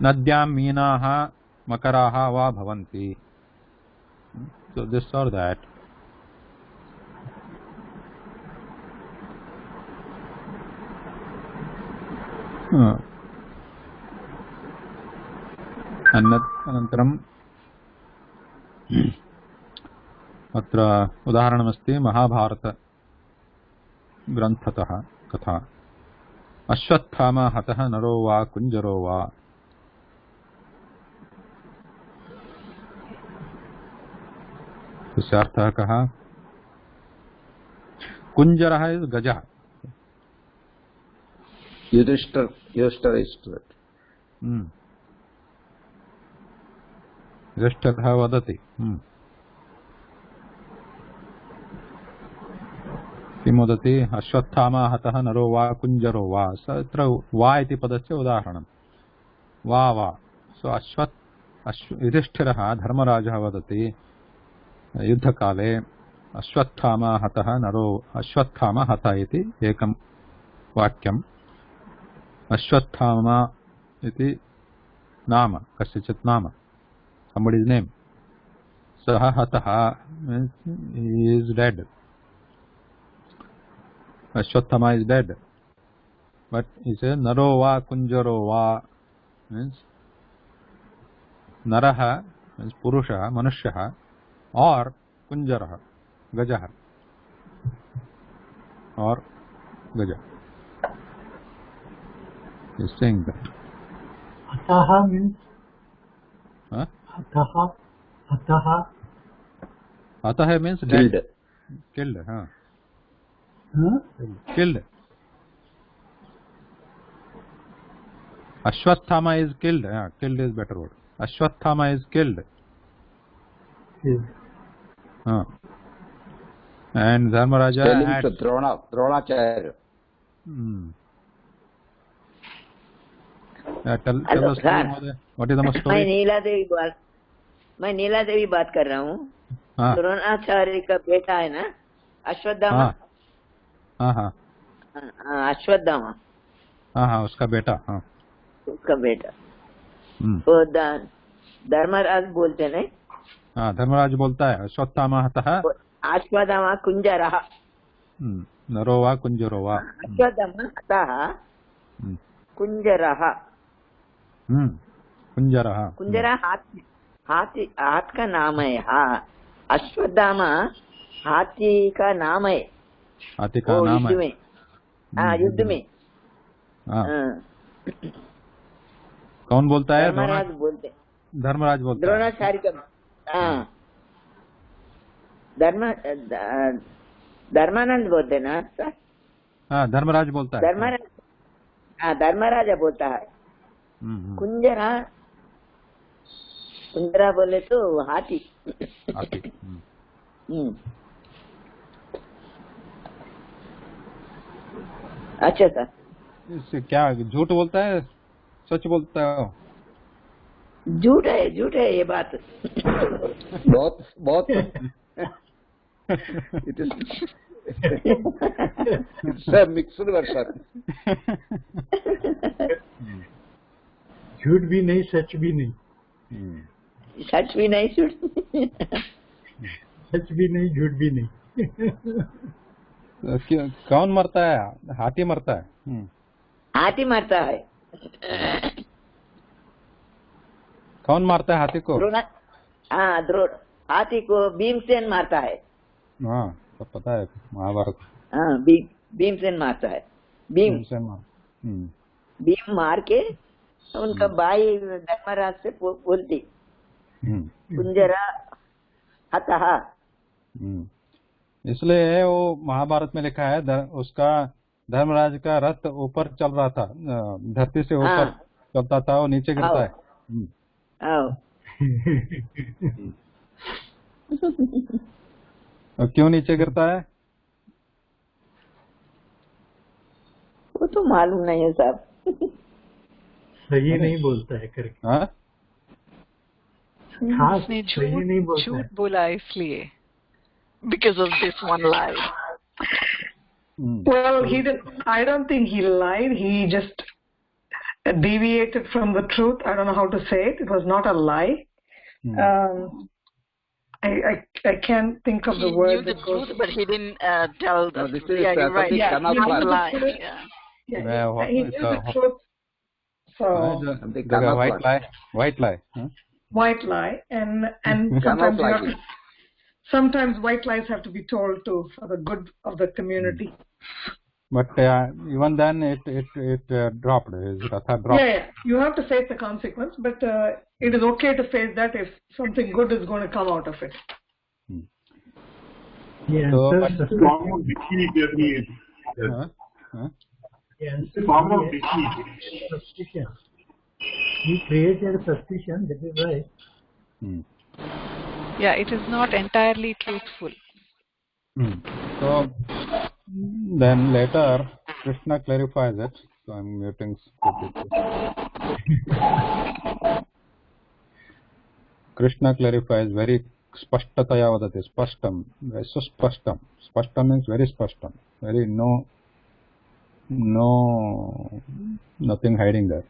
नद्यां मीनाः मकराः वा भवन्ति. So this or that. अनन्तरम् अत्र उदाहरणमस्ति महाभारतग्रन्थतः कथा. अश्वत्थामा हतः नरो वा कुञ्जरो वा. तस्य अर्थः कः? कुञ्जरः इस् गजः. Yudhishthira is correct. युधिष्ठिरः वदति. किं वदति? अश्वत्थामा हतः नरो वा कुञ्जरो वा. अत्र वा इति पदस्य उदाहरणं. वा वा. सो युधिष्ठिरः धर्मराजः वदति युद्धकाले अश्वत्थामा हतः नरो. अश्वत्थामा हत इति एकं वाक्यम्. अश्वत्थामा इति नाम, कस्यचित् नाम, somebody's name. सः हतः means he is dead. Ashwathama is dead. But he says naro va kunjaro va means naraha means purusha, manushyaha, or kunjaraha, gajaha, or gaja. He's saying that. Ataha means Huh? Ataha. Atah means Killed. dead. Killed. Huh? Huh? Killed. Ashwathama is killed. Yeah, killed is better word. Ashwathama is killed. Yes. And Dharmaraja Telling had. to Dronacharya. Tell Hello, us story, sir. Mother. What is the मैं story? नीला देवी बात कर रहा हूँ. हाँ द्रोणाचार्य का बेटा है ना, अश्वत्थामा. हाँ हाँ अश्वत्थामा हाँ उसका बेटा. हाँ उसका बेटा. हम्म. तो धर्मराज बोलते नहीं. हाँ धर्मराज बोलता है अश्वत्थामा हतः अश्वत्थामा कुंजरः. नरो वा कुंजरो वा. अश्वत्थामा हतः कुंजरः. कुंजरः. कुंजरा हाथ का नाम है. हाँ, अश्वत्थामा हाथी का नाम है. हाथी का नाम है. युद्ध में. हाँ, युद्ध में. कौन बोलता है? धर्मराज बोलते. धर्मराज बोलता है. द्रोणाचार्य का. हाँ, धर्मानंद बोलते ना सर. हाँ धर्मराज बोलता है. धर्मराजा बोलता है. कुंजरा बोले तो हाथी. हाथी. अच्छा सर. इससे क्या झूठ बोलता है सच बोलता है? झूठ है ये बात. बहुत it is it's a mixed version. झूठ भी नहीं, सच भी नहीं. सच भी नहीं, झूठ. सच भी नहीं, झूठ भी नहीं. कौन मरता है? हाथी मरता है. हाथी मरता है. कौन मारता है हाथी को? हाथी को भीमसेन मारता है. हाँ सब पता है महाभारत. हाँ, भीमसेन मारता है. भीम मार के उनका भाई धर्मराज से बोलती कुंजरा हतः. इसलिए वो महाभारत में लिखा है उसका धर्मराज का रथ ऊपर चल रहा था, धरती से ऊपर चलता था, वो नीचे गिरता है. और क्यों नीचे गिरता है? वो तो मालूम नहीं है साहब. सही नहीं बोलता है करके. हाँ उसने झूठ बोला इसलिए. Because of this one lie. Well, I don't think he lied. He just deviated from the truth. I don't know how to say it. It was not a lie. I can't think of the word. He knew the truth, but he didn't tell the truth. Yeah, you're right. He not lie. He knew the truth. So white lie. White lie, and sometimes white lies have to be told too for the good of the community. But even then it dropped. Ratha dropped. Yeah, you have to face the consequence, but it is okay to face that if something good is going to come out of it. Yeah, so, form of deceit. Form of deceit. Suspicion. He created suspicion. That is right. Yeah, it is not entirely truthful. So then later Krishna clarifies it. So I'm muting. Krishna clarifies very spashtataya vadati. Spashtam. Suspashtam. Spashtam means very spashtam. Very nothing hiding there.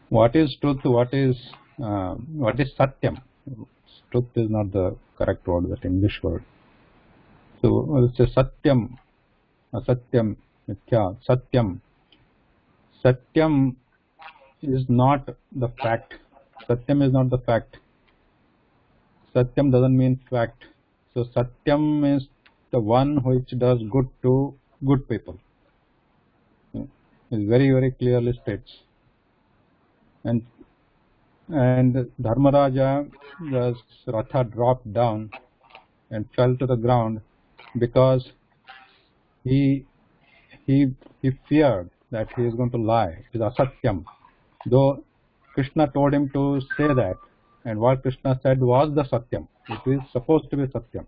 What is truth? What is satyam? Truth is not the correct word, that English word. So it's a satyam, asatyam, mithya, satyam. Satyam is not the fact. Satyam is not the fact. Satyam doesn't mean fact. So satyam is the one which does good to good people. it very, very clearly states. And Dharmaraja, the Ratha dropped down and fell to the ground because he feared that he is going to lie. It is asatyam. Though Krishna told him to say that, and what Krishna said was the satyam. It is supposed to be satyam.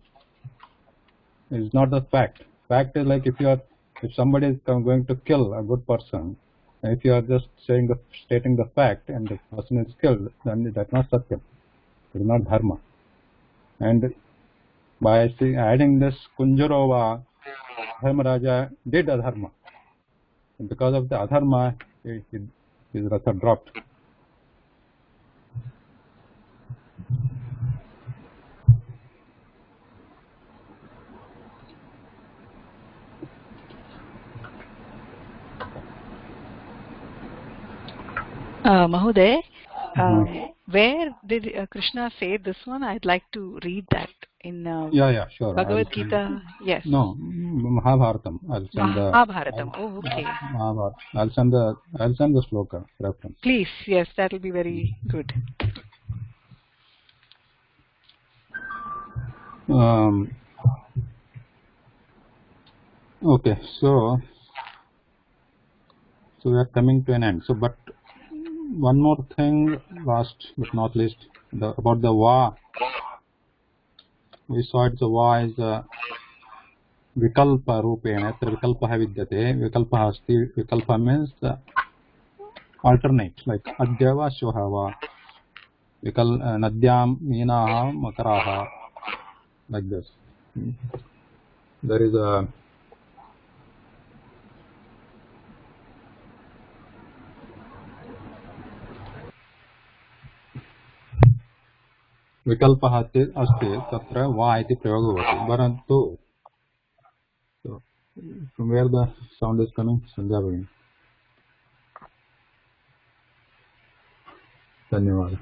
It is not the fact. Fact is like if somebody is going to kill a good person, and if you are just stating the fact and the person is killed, then that's not satyam. It is not dharma. And by adding this Kunjarova, Dharmaraja did adharma. And because of the adharma, his ratha dropped. Mahoday, where did Krishna say this one? I'd like to read that in Sure. Bhagavad Gita. Yes. No, Mahabharatam. I'll send Mahabharatam. Okay. I'll send the sloka reference. Please, yes, that will be very good. Okay, so we are coming to an end. So, but one more thing, last but not least, about the va. We saw the va is vikalpa rupena. Atra vikalpa vidyate. Vikalpa asti. Vikalpa means alternate, like adyava shohava. Nadyam minaha makaraha. Like this. There is a विकल्पः अस्ति तत्र वा इति प्रयोगः भवति परन्तु from where the sound is coming Sandhya Bhagini धन्यवाद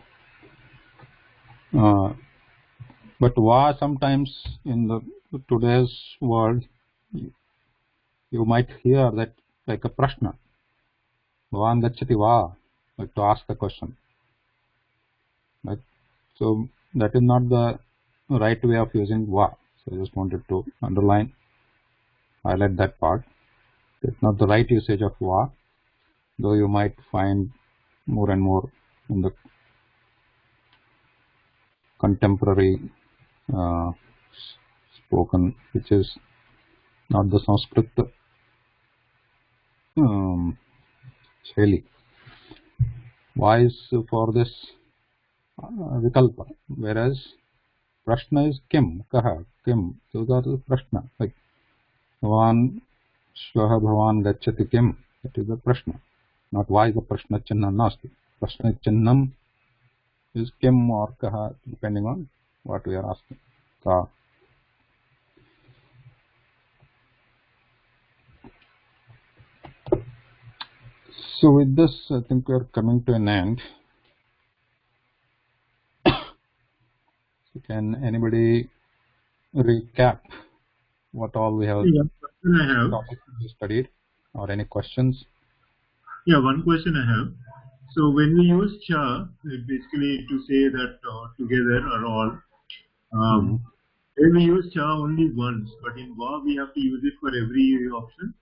but va sometimes in the today's world you might hear that like a prashna bhavan gacchati va, like to ask the question, right? So that is not the right way of using va. So I just wanted to highlight that part. It's not the right usage of va, though you might find more and more in the contemporary spoken, which is not the Sanskrit Shaili. Va is for this vikalpa, whereas prashna is kim, kaha, kim. So that is prashna, like bhavan shvaha bhavan gacchati kim. That is the prashna. Not why the prashna chinna nasti. Prashna chinnam is kim or kaha, depending on what we are asking. Ka. So with this, I think we are coming to an end. So can anybody recap what all we have studied, or any questions? Yeah, one question I have. So when we use cha, basically to say that together or all, when we use cha only once, but in va we have to use it for every option.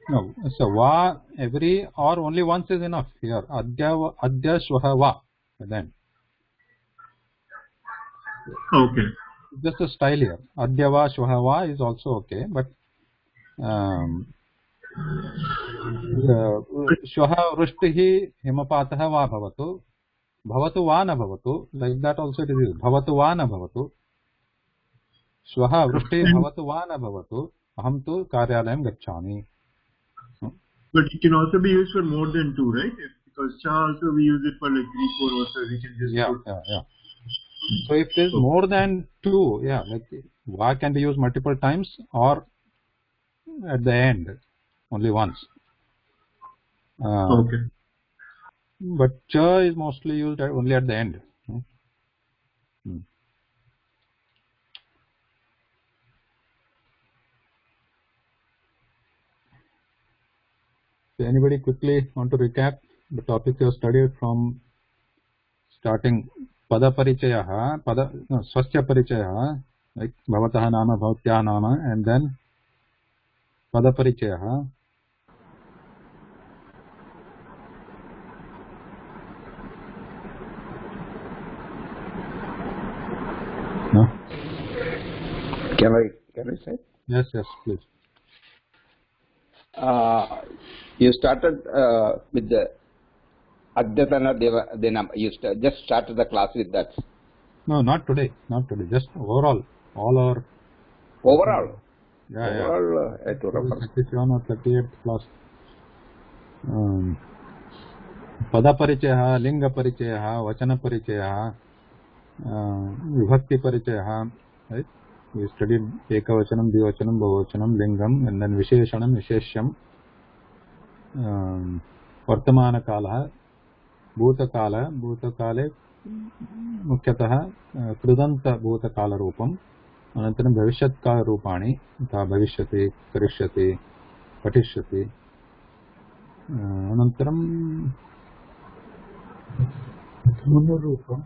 No, so va every or only once is enough here. Adya shvaha va. Then. Okay. Just a style here. Adya va shvaha va is also okay, but shvaha vrishtihi himapataha va bhavatu. Bhavatu va na bhavatu. Like that also it is used. Bhavatu va na bhavatu. Shvaha vrishtihi bhavatu va na bhavatu. Aham tu karyalayam gacchami. But it can also be used for more than two, right? Because cha also we use it for like 3, 4 also. We can just yeah. So if there is more than two, like va can be used multiple times or at the end only once. Okay. But cha is mostly used only at the end. So anybody quickly want to recap the topics you have studied from starting pada parichayah, swasya parichayah, like bhavatah nama, bhavatyah nama, and then pada parichayah. No? Can I say? Yes, please. You started with the Adyatana Denam. You just started the class with that. No, not today. Just overall, all our Overall. yeah. Overall, at 37 or 38th class. Pada parichayah, linga parichayah, vachana parichayah, vibhakti parichayah. Right? We studied ekavachanam, dvivachanam, bahuvachanam, lingam, and then visheshanam, visheshyam, vartamana kalah, bhutakale मुख्यतः कृदन्त भूतकालरूपम् अनन्तरं भविष्यत्कालरूपाणि यथा भविष्यति करिष्यति पठिष्यति अनन्तरं तुमनोरूपम्.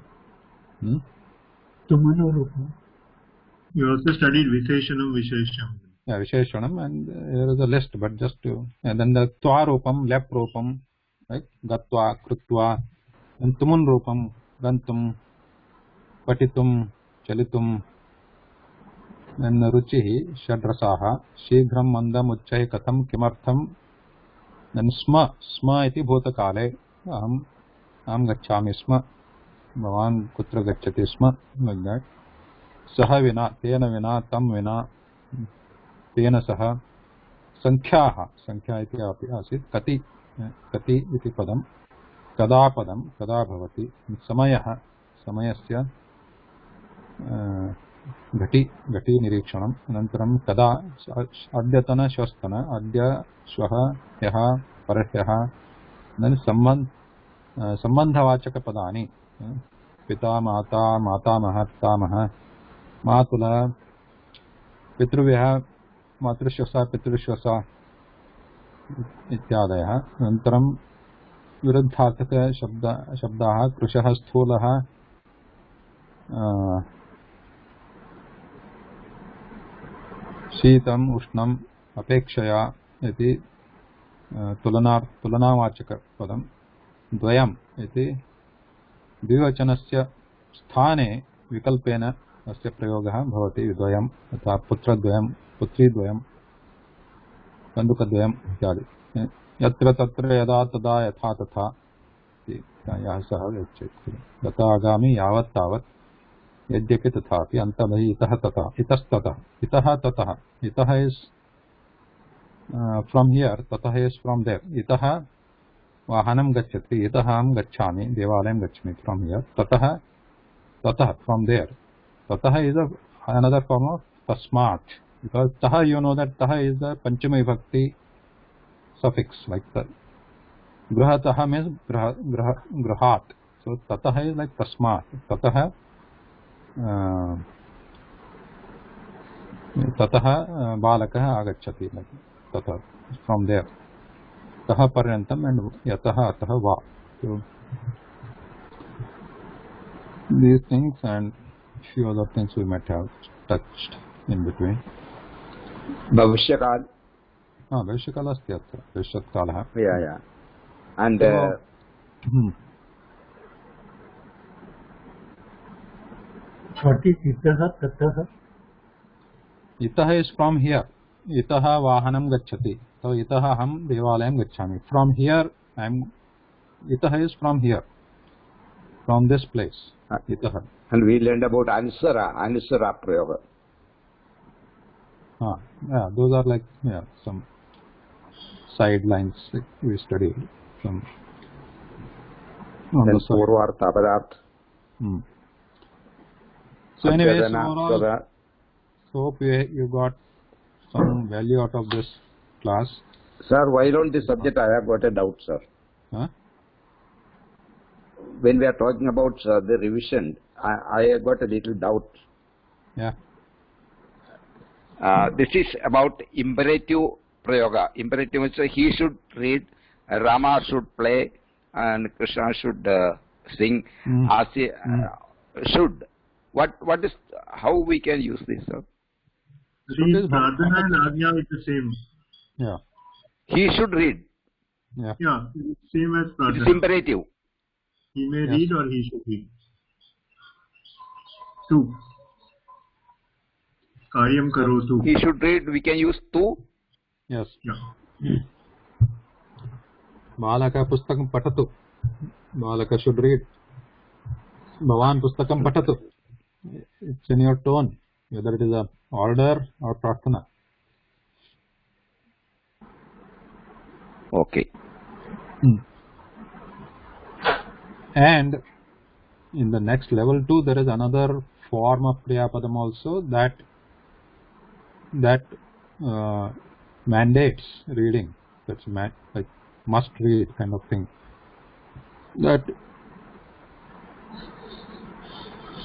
You also studied Visheshanam, Vishesham. Yeah, Visheshanam, and there is a list, but just to, and then the Tva Rupam, Lep Rupam, right? Gatva, Krutva, and Tumun Rupam, Gantum, Patitum, Chalitum, and Ruchihi, Shadrasaha, Shighram, Mandam, Uchchai, Katham, Kimartham, then Sma iti Bhutakale, Aham Gacchami Sma, Bhavan Kutra Gacchati Sma, like that. Saha Vina, Tena Vina, Tam Vina, Tena Saha, Sankhyaha, Sankhya iti api asit, Kati iti Padam, Kada Padam, Kada Bhavati, Samayah, Samayasya, Ghati Nirikshanam, Anantaram Kada, Adyatana Shvastana, Adya Shvaha, Yaha, Parahyaha, then Sambandhavachaka Padani, Pita, Mata, Mata, Mahatta, Maha, Matula, Pitruvyaha, Matrishwasa, Pitrishwasa, इत्यादयः. अनन्तरं विरुद्धार्थक शब्दाः कृशः, स्थूलः, शीतम्, उष्णम्, अपेक्षया इति तुलनावाचकपदं. द्वयम् इति द्विवचनस्य स्थाने विकल्पेन अस्य प्रयोगः भवति. द्वयम् तथा पुत्रद्वयं, पुत्रीद्वयं, कन्दुकद्वयम् इत्यादि. यत्र तत्र यदा तदा यथा तथा यः सः गच्छति. तथा आगामि यावत् तावत् यद्यपि तथापि अन्तबहि इतः तथा इतस्ततः इतः ततः. इतः इस् फ्रॉम हियर, ततः इस् फ्रॉम देयर. इतः वाहनं गच्छति, इतः अहं गच्छामि, देवालयं गच्छामि, फ्रॉम हियर. ततः फ्रॉम देयर. ततः is another form of tasmat, because taha, you know that taha is the panchama vibhakti suffix, like the grahatah means grahat, so tatah is like tasmat. Tatah balakah agacchati, like tatah, from there. Taha paryantam and yatah atah va. So these things and few other things we might have touched in between. Bhavishyakat. Bhavishyakalā अस्ति अत्र, भविष्यत्कालः. Yeah. And what is itah tatah? Itah is from here. Itah vahanam gacchati. So itah aham devalayam gacchami. From here itah is from here, from this place. Itah. And we learned about Anusara Prayoga. Yeah, those are like some sidelines we studied. Some on then the side. Purvartha Padarth. So anyway, overall, so hope you got some value out of this class. Sir, while on this subject I have got a doubt, sir. Huh? When we are talking about the revision, I have got a little doubt. Yeah. This is about imperative prayoga. Imperative means he should read Rama should play and Krishna should sing. Should. What is, how we can use this, sir? These pradhana and ajna is the same. Yeah. He should read. Yeah. Yeah, it's same as It pradhana. is imperative. He may read or he should read. 2. Karyam karotu. He should read. We can use tu. Yes. Yeah. Balaka pustakam patatu. Balaka should read. Bhavan pustakam patatu. It's in your tone, whether it is a order or prarthana. Okay. And in the next level too, there is another form of Kriyapadam also that mandates reading. That's like must read kind of thing. That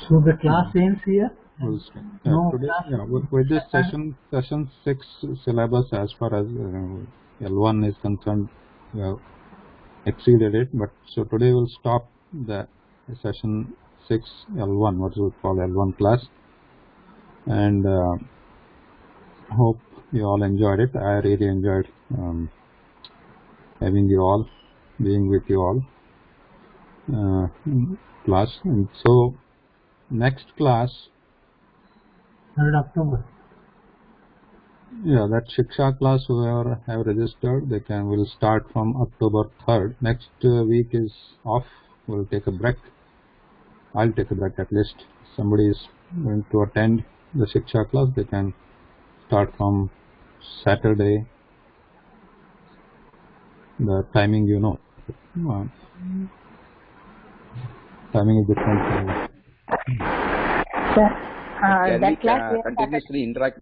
So the class ends here? no, today, with this session 6 syllabus, as far as L1 is concerned, we have exceeded it. But so today we'll stop the session 6 L1, what we call L1 class, and hope you all enjoyed it. I really enjoyed having you all, being with you all in class. And so next class, 3rd October. yeah, that Shiksha class, whoever have registered, will start from October 3rd. Next week is off. We'll take a break. I'll take a break at least. Somebody is going to attend the Shiksha class, they can start from Saturday. The timing, timing is different. Can That we class continuously interact